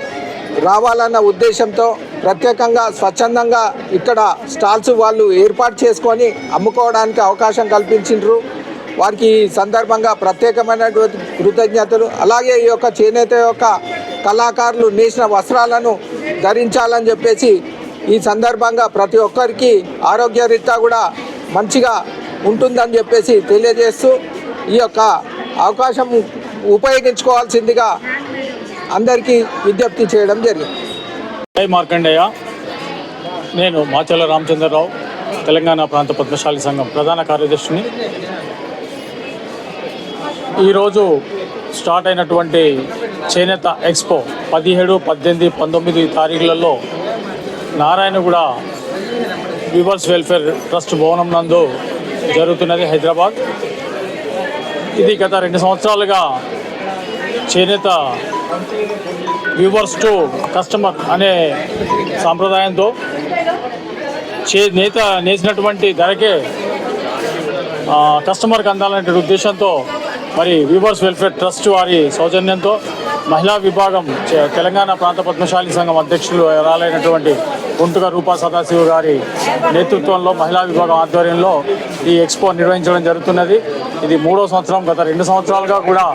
రావాలన్న ఉద్దేశంతో ప్రత్యేకంగా స్వచ్ఛందంగా ఇక్కడ స్టాల్స్ వాళ్ళు ఏర్పాటు చేసుకొని అమ్ముకోవడానికి అవకాశం కల్పించారు. వారికి ఈ సందర్భంగా ప్రత్యేకమైనటువంటి కృతజ్ఞతలు. అలాగే ఈ యొక్క చేనేత యొక్క కళాకారులు నేసిన వస్త్రాలను ధరించాలని చెప్పేసి ఈ సందర్భంగా ప్రతి ఒక్కరికి ఆరోగ్యరీత్యా కూడా మంచిగా ఉంటుందని చెప్పేసి తెలియజేస్తూ ఈ యొక్క అవకాశం ఉపయోగించుకోవాల్సిందిగా అందరికీ విజ్ఞప్తి చేయడం జరిగింది. జై మార్కండేయ. నేను మాచల్ల రామచంద్రరావు, తెలంగాణ ప్రాంత పద్మశాలి సంఘం ప్రధాన కార్యదర్శిని. ఈరోజు స్టార్ట్ అయినటువంటి చేనేత ఎక్స్పో 17, 18, 19 తారీఖులలో నారాయణగూడ వీవర్స్ వెల్ఫేర్ ట్రస్ట్ భవనం నందు జరుగుతున్నది, హైదరాబాద్. ఇది గత 2 సంవత్సరాలుగా చేనేత వ్యూవర్స్ టు కస్టమర్ అనే సాంప్రదాయంతో నేత నేసినటువంటి ధరకే కస్టమర్కి అందాలనే ఉద్దేశంతో మరి వీవర్స్ వెల్ఫేర్ ట్రస్ట్ వారి సౌజన్యంతో మహిళా విభాగం తెలంగాణ ప్రాంత పద్మశాలి సంఘం అధ్యక్షులు రాలైనటువంటి గుంటుక రూపా సదాశివ గారి నేతృత్వంలో మహిళా విభాగం ఆధ్వర్యంలో ఈ ఎక్స్పో నిర్వహించడం జరుగుతున్నది. ఇది 3వ సంవత్సరం. గత 2 సంవత్సరాలుగా కూడా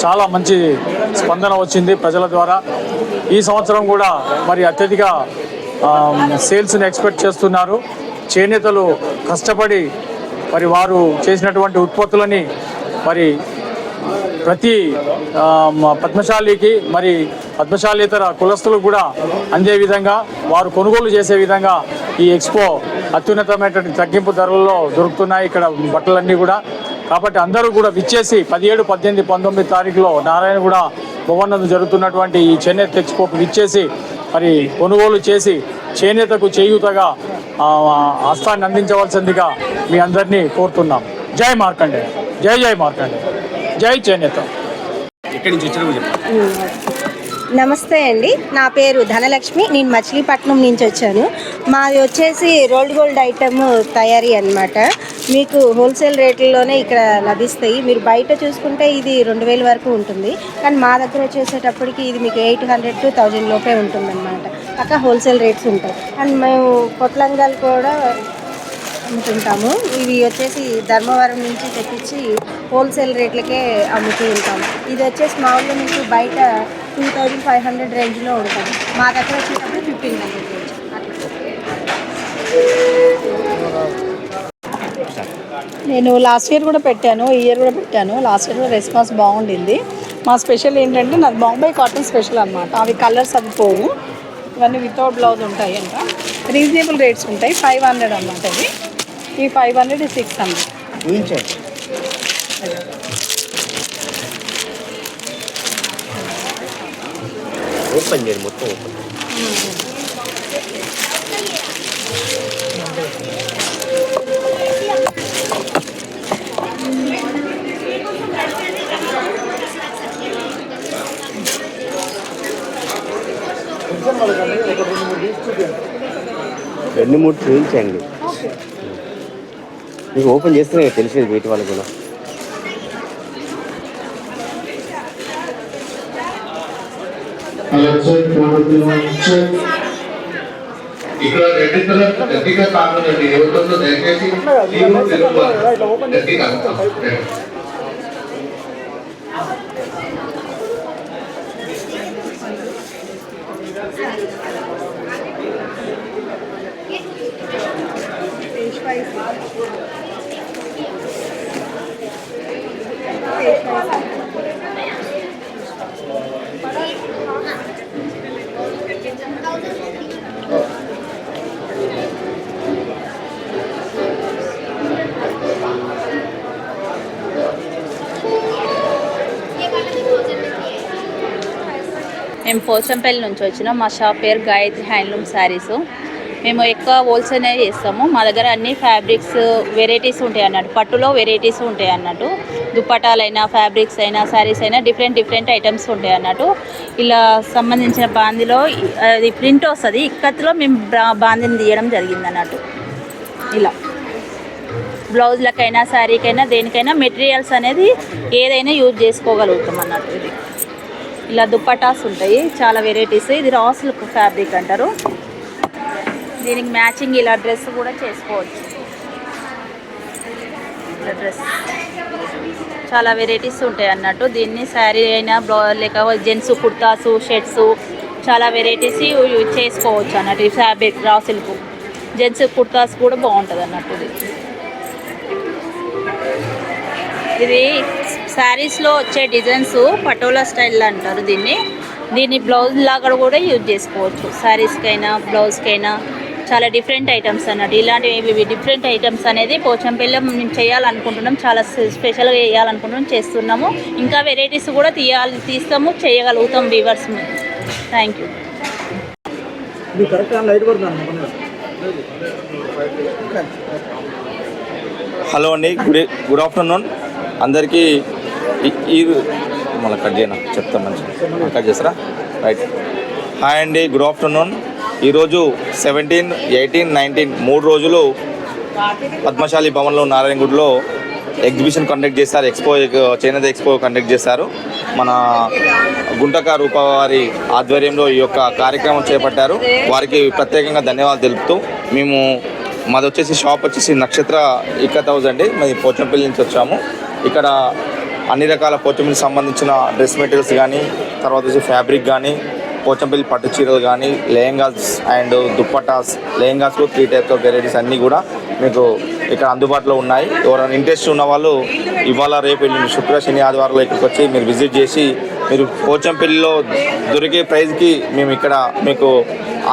చాలా మంచి స్పందన వచ్చింది ప్రజల ద్వారా. ఈ సంవత్సరం కూడా మరి అత్యధిక సేల్స్ని ఎక్స్పెక్ట్ చేస్తున్నారు. చేనేతలు కష్టపడి మరి వారు చేసినటువంటి ఉత్పత్తులని మరి ప్రతి పద్మశాలికి మరి పద్మశాలితర కులస్తులకు కూడా అందే విధంగా వారు కొనుగోలు చేసే విధంగా ఈ ఎక్స్పో అత్యున్నతమైనటువంటి తగ్గింపు ధరల్లో దొరుకుతున్నాయి ఇక్కడ బట్టలన్నీ కూడా. కాబట్టి అందరూ కూడా విచ్చేసి 17, 18, 19 తారీఖులో నారాయణగూడ భవన్ జరుగుతున్నటువంటి ఈ చేనేత ఎక్స్పోకు విచ్చేసి మరి కొనుగోలు చేసి చేనేతకు చేయూతగా హస్తాన్ని అందించవలసిందిగా మీ అందరినీ కోరుతున్నాం. జై మార్కండే, జై జై మార్కండే, జై చేనేత. ఎక్కడి నుంచి వచ్చారో చెప్పండి. నమస్తే అండి, నా పేరు ధనలక్ష్మి. నేను మచిలీపట్నం నుంచి వచ్చాను. మాది వచ్చేసి రోల్డ్ గోల్డ్ ఐటమ్ తయారీ అన్నమాట. మీకు హోల్సేల్ రేట్లలోనే ఇక్కడ లభిస్తాయి. మీరు బయట చూసుకుంటే ఇది 2000 వరకు ఉంటుంది, కానీ మా దగ్గర వచ్చేసేటప్పటికి ఇది మీకు 800 to 1000 లోపే ఉంటుందన్నమాట. పక్క హోల్సేల్ రేట్స్ ఉంటాయి. అండ్ మేము పొట్లంగాలు కూడా అమ్ముతుంటాము. ఇవి వచ్చేసి ధర్మవరం నుంచి తెప్పించి హోల్సేల్ రేట్లకే అమ్ముతూ ఉంటాము. ఇది వచ్చేసి మామూలుగా మీకు బయట 2500 రేంజ్లో ఉంటుంది. మా దగ్గర వచ్చేటప్పుడు 1500 రేంజ్. నేను లాస్ట్ ఇయర్ కూడా పెట్టాను, ఈ ఇయర్ కూడా పెట్టాను. లాస్ట్ ఇయర్ కూడా రెస్పాన్స్ బాగుండింది. మా స్పెషల్ ఏంటంటే నాది బాంబే కాటన్ స్పెషల్ అనమాట. అవి కలర్స్ అవి పోవు. ఇవన్నీ వితౌట్ బ్లౌజ్ ఉంటాయి అంట. రీజనబుల్ రేట్స్ ఉంటాయి. 500 అన్నమాట. ఇది ఈ 500 600. ఓపెన్ చేయండి, మొత్తం ఓపెన్. రెండు మూడు చూపించండి. మీకు ఓపెన్ చేస్తే తెలిసేది బయట వాళ్ళకి కూడా. ఇక్కడ రెడ్ కలర్ గట్టిగా కాకుండా ఎవరితో దయచేసి గట్టిగా మేము పోచంపల్లి నుంచి వచ్చినాం. మా షాప్ పేరు గాయత్రి హ్యాండ్లూమ్ శారీస్. మేము ఎక్కువ హోల్సేల్ చేస్తాము. మా దగ్గర అన్ని ఫ్యాబ్రిక్స్ వెరైటీస్ ఉంటాయి అన్నట్టు, పట్టులో వెరైటీస్ ఉంటాయి అన్నట్టు. దుప్పటాలైనా ఫ్యాబ్రిక్స్ అయినా శారీస్ అయినా డిఫరెంట్ ఐటమ్స్ ఉంటాయి అన్నట్టు. ఇలా సంబంధించిన బాందీలో అది ప్రింట్ వస్తుంది, ఇక్కత్తులో మేము బాందీని తీయడం జరిగింది అన్నట్టు. ఇలా బ్లౌజ్లకైనా శారీకైనా దేనికైనా మెటీరియల్స్ అనేది ఏదైనా యూజ్ చేసుకోగలుగుతాం అన్నట్టు. ఇది ఇలా దుప్పటాస్ ఉంటాయి, చాలా వెరైటీస్. ఇది రా సిల్క్ ఫ్యాబ్రిక్ అంటారు. దీనికి మ్యాచింగ్ ఇలా డ్రెస్ కూడా చేసుకోవచ్చు. ఇలా డ్రెస్ చాలా వెరైటీస్ ఉంటాయి అన్నట్టు. దీన్ని శారీ అయినా లేక జెంట్స్ కుర్తాసు షర్ట్స్ చాలా వెరైటీస్ చేసుకోవచ్చు అన్నట్టు. ఈ fabric raw silk gents kurtas కూడా బాగుంటుంది అన్నట్టు. ఇది శారీస్లో వచ్చే డిజైన్స్ పటోలా స్టైల్ అంటారు దీన్ని బ్లౌజ్ లాగా కూడా యూజ్ చేసుకోవచ్చు. శారీస్కైనా బ్లౌజ్కైనా చాలా డిఫరెంట్ ఐటమ్స్ అన్నట్టు. ఇలాంటివి డిఫరెంట్ ఐటమ్స్ అనేది పోచంపల్లిలో మేము చేయాలనుకుంటున్నాం, చాలా స్పెషల్గా చేయాలనుకుంటున్నాం, చేస్తున్నాము. ఇంకా వెరైటీస్ కూడా తీస్తాము, చేయగలుగుతాం వీవర్స్. Thank you. హలో అండి, గుడ్ ఆఫ్టర్నూన్ అందరికీ. ఈ మళ్ళీ కట్ చేయనా చెప్తాం, మంచిగా కట్ చేస్తారా? రైట్. హాయ్ అండి, గుడ్ ఆఫ్టర్నూన్. ఈరోజు 17, 18, 19 3 రోజులు పద్మశాలి భవన్లో నారాయణగూడలో ఎగ్జిబిషన్ కండక్ట్ చేశారు. చేనేత ఎక్స్పో కండక్ట్ చేశారు. మన గుంటక రూప వారి ఆధ్వర్యంలో ఈ యొక్క కార్యక్రమం చేపట్టారు. వారికి ప్రత్యేకంగా ధన్యవాదాలు తెలుపుతూ మాది వచ్చేసి షాప్ వచ్చేసి నక్షత్ర ఇక్కత్ హౌస్ అండి. మేము పోచంపల్లి నుంచి వచ్చాము. ఇక్కడ అన్ని రకాల పోచంపల్లికి సంబంధించిన డ్రెస్ మెటీరియల్స్ కానీ, తర్వాత వచ్చి ఫ్యాబ్రిక్ కానీ, పోచంపల్లి పట్టు చీరలు కానీ, లెహంగాస్ అండ్ దుప్పటాస్, లెహంగాస్లో 3 టైప్స్ ఆఫ్ వెరైటీస్ అన్నీ కూడా మీకు ఇక్కడ అందుబాటులో ఉన్నాయి. ఎవరైనా ఇంట్రెస్ట్ ఉన్న వాళ్ళు ఇవాళ రేపు శుక్ర శని ఆదివారంలో ఇక్కడికి వచ్చి మీరు విజిట్ చేసి మీరు పోచంపల్లిలో దొరికే ప్రైస్కి మేము ఇక్కడ మీకు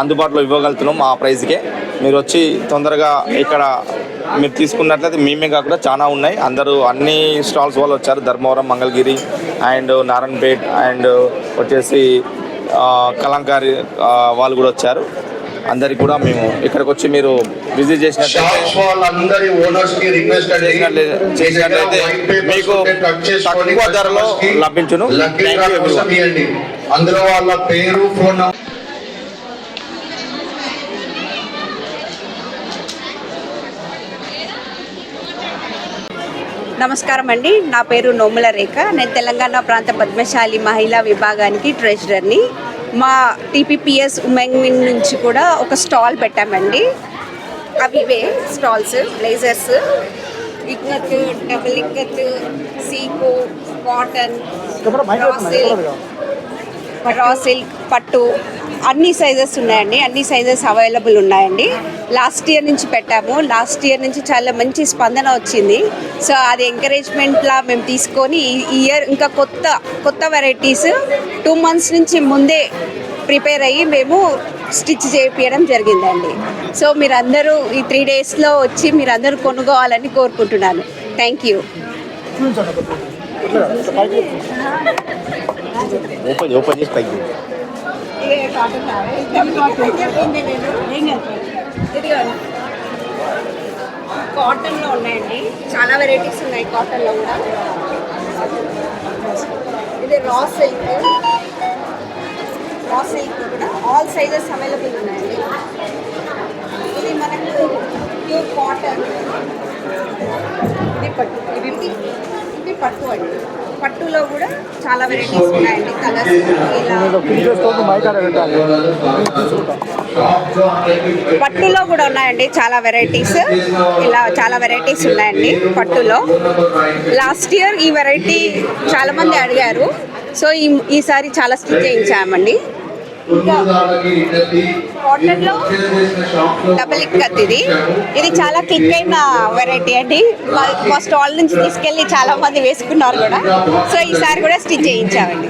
అందుబాటులో ఇవ్వగలుగుతున్నాం. ఆ ప్రైస్కే మీరు వచ్చి తొందరగా ఇక్కడ మీరు తీసుకున్నట్లయితే మేమే కాకుండా చాలా ఉన్నాయి. అందరూ అన్ని స్టాల్స్ వాళ్ళు వచ్చారు. ధర్మవరం, మంగళగిరి అండ్ నారాయణపేట్ అండ్ వచ్చేసి కలంకారీ వాళ్ళు కూడా వచ్చారు. అందరికి కూడా మేము ఇక్కడికి వచ్చి మీరు విజిట్ చేసినట్లయితే మీకు తక్కువ ధరలో లభించును. అందులో వాళ్ళ పేరు, ఫోన్ నంబర్. నమస్కారం అండి, నా పేరు నోముల రేఖ. నేను తెలంగాణ ప్రాంత పద్మశాలి మహిళా విభాగానికి ట్రెజరర్ని. మా టీపీపీఎస్ ఉమెన్ నుంచి కూడా ఒక స్టాల్ పెట్టామండి. అవి ఇవే stalls: blazers, ikat, double ikat, సీకో, కాటన్, రా సిల్క్, పట్టు అన్ని సైజెస్ ఉన్నాయండి. అన్ని సైజెస్ అవైలబుల్ ఉన్నాయండి. లాస్ట్ ఇయర్ నుంచి పెట్టాము. లాస్ట్ ఇయర్ నుంచి చాలా మంచి స్పందన వచ్చింది. సో అది ఎంకరేజ్మెంట్లా మేము తీసుకొని ఈ ఇయర్ ఇంకా కొత్త వెరైటీస్ 2 months నుంచి ముందే ప్రిపేర్ అయ్యి మేము స్టిచ్ చేయించడం జరిగిందండి. సో మీరందరూ ఈ 3 daysలో వచ్చి మీరందరూ కొనుక్కోవాలని కోరుకుంటున్నాను. Thank you. ఓపెన్ చేసి పైకి కాటన్లో ఉన్నాయండి, చాలా వెరైటీస్ ఉన్నాయి కాటన్లో కూడా. ఇది రా సిల్క్ కూడా ఆల్ సైజెస్ అవైలబుల్ ఉన్నాయండి. ఇది మనకు ప్యూర్ కాటన్. ఇది పట్టు, ఇది పట్టు అండి. పట్టులో కూడా చాలా వెరైటీస్ ఉన్నాయండి. కలర్స్ పట్టులో కూడా ఉన్నాయండి చాలా వెరైటీస్. ఇలా చాలా వెరైటీస్ ఉన్నాయండి పట్టులో. లాస్ట్ ఇయర్ ఈ వెరైటీ చాలా మంది అడిగారు. సో ఈసారి చాలా స్టిచ్ చేయించామండి. కాటన్లో డబుల్ ఇక్కత్, ఇది చాలా క్లిక్ అయిన వెరైటీ అండి. మా స్టాల్ నుంచి తీసుకెళ్ళి చాలా మంది వేసుకున్నారు కూడా. సో ఈసారి కూడా స్టిచ్ చేయించామండి.